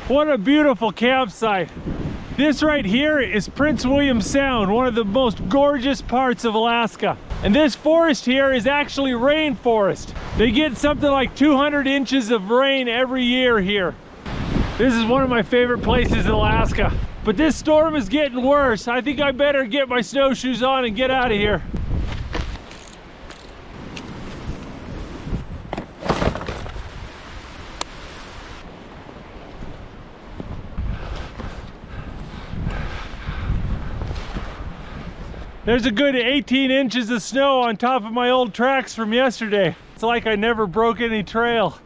What a beautiful campsite. This right here is Prince William Sound, one of the most gorgeous parts of Alaska. And this forest here is actually rainforest. They get something like 200 inches of rain every year here. This is one of my favorite places in Alaska. But this storm is getting worse. I think I better get my snowshoes on and get out of here. There's a good 18 inches of snow on top of my old tracks from yesterday. It's like I never broke any trail.